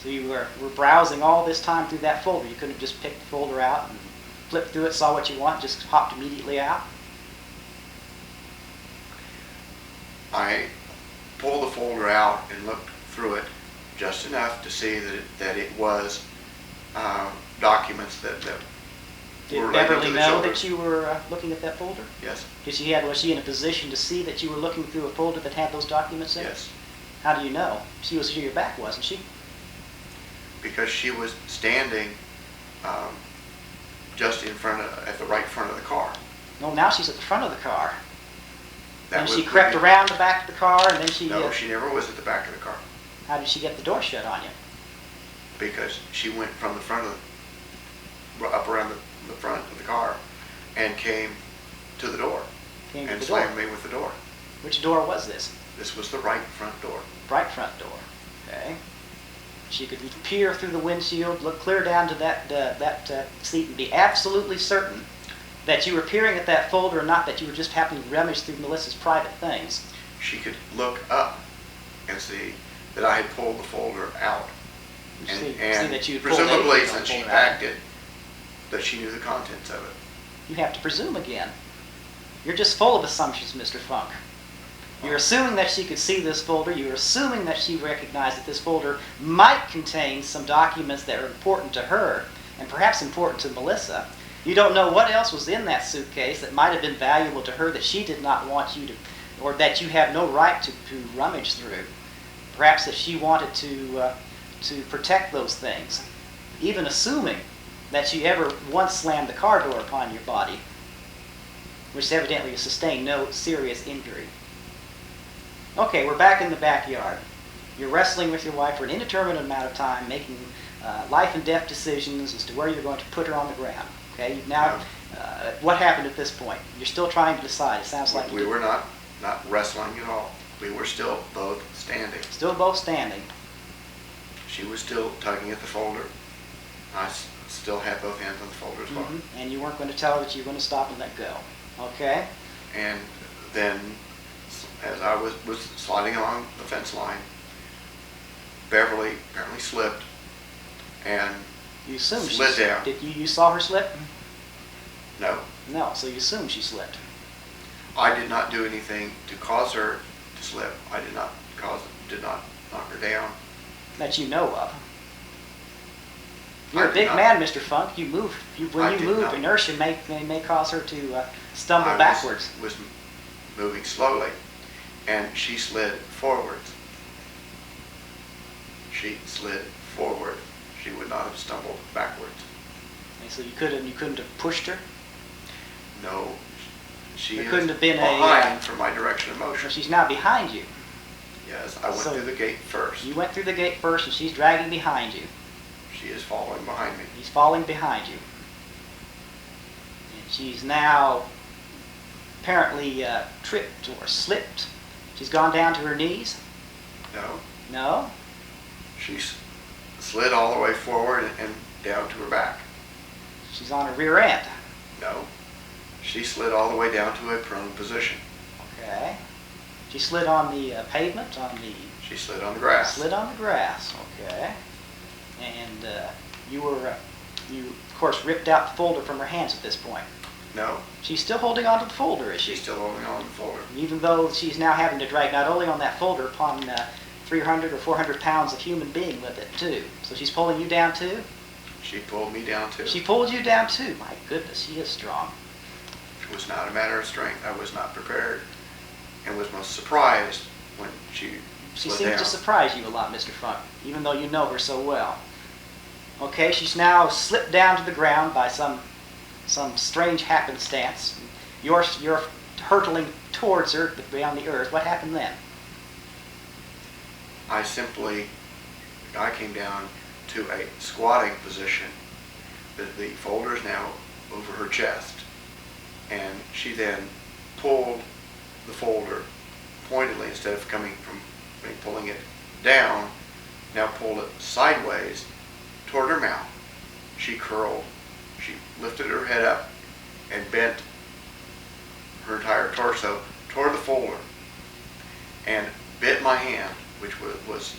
So you were browsing all this time through that folder. You couldn't have just picked the folder out and flipped through it, saw what you want, just hopped immediately out? I pulled the folder out and looked through it just enough to see that it was documents that Did Beverly know that you were looking at that folder? Yes. Was she in a position to see that you were looking through a folder that had those documents in it? Yes. How do you know? She was to your back, wasn't she? Because she was standing just at the right front of the car. No, now she's at the front of the car. That And she crept around the back of the car, and then she... No, she never was at the back of the car. How did she get the door shut on you? Because she went from the front up around the front of the car and came to the door and slammed me with the door. Which door was this? This was the right front door. Right front door. Okay. She could peer through the windshield, look clear down to that seat, and be absolutely certain that you were peering at that folder and not that you were just happening to rummage through Melissa's private things. She could look up and see that I had pulled the folder out. See that you presumably, since she packed it, that she knew the contents of it. You have to presume again. You're just full of assumptions, Mr. Funk. You're assuming that she could see this folder. You're assuming that she recognized that this folder might contain some documents that are important to her and perhaps important to Melissa. You don't know what else was in that suitcase that might have been valuable to her that she did not want you to, or that you have no right to rummage through. Perhaps that she wanted to protect those things, even assuming that she ever once slammed the car door upon your body, which evidently sustained no serious injury. Okay, we're back in the backyard. You're wrestling with your wife for an indeterminate amount of time, making life and death decisions as to where you're going to put her on the ground. Okay, now, what happened at this point? You're still trying to decide. It sounds like we were not wrestling at all. We were still both standing. Still both standing. She was still tugging at the folder. I still had both hands on the folder as well. And you weren't going to tell her that you were going to stop and let go. Okay. And then, as I was sliding along the fence line, Beverly apparently slipped and slid down. You saw her slip? No. No, so you assume she slipped. I did not do anything to cause her to slip. I did not knock her down. That you know of. You're a big man, Mr. Funk. You move. When you move, inertia may cause her to stumble backwards. I was moving slowly, and she slid forwards. She slid forward. She would not have stumbled backwards. And so you couldn't have pushed her? No. She couldn't have been behind for my direction of motion. So she's now behind you. Yes, I went through the gate first. You went through the gate first, and she's dragging behind you. She is following behind me. He's falling behind you. And she's now apparently tripped or slipped. She's gone down to her knees? No. No? She slid all the way forward and down to her back. She's on her rear end? No. She slid all the way down to a prone position. Okay. She slid on the pavement? She slid on the grass. Slid on the grass, okay. And you of course ripped out the folder from her hands at this point. No. She's still holding on to the folder, is she? She's still holding on to the folder. Even though she's now having to drag not only on that folder upon 300 or 400 pounds of human being with it too. So she's pulling you down too? She pulled me down too. She pulled you down too. My goodness, she is strong. It was not a matter of strength. I was not prepared and was most surprised when she She slid seems down. to surprise you a lot, Mr. Funk, even though you know her so well. Okay, she's now slipped down to the ground by some strange happenstance. You're hurtling towards her on the earth. What happened then? I came down to a squatting position. The folder is now over her chest. And she then pulled the folder pointedly, instead of pulling it down, now pulled it sideways toward her mouth. She curled, she lifted her head up and bent her entire torso toward the folder and bit my hand, which was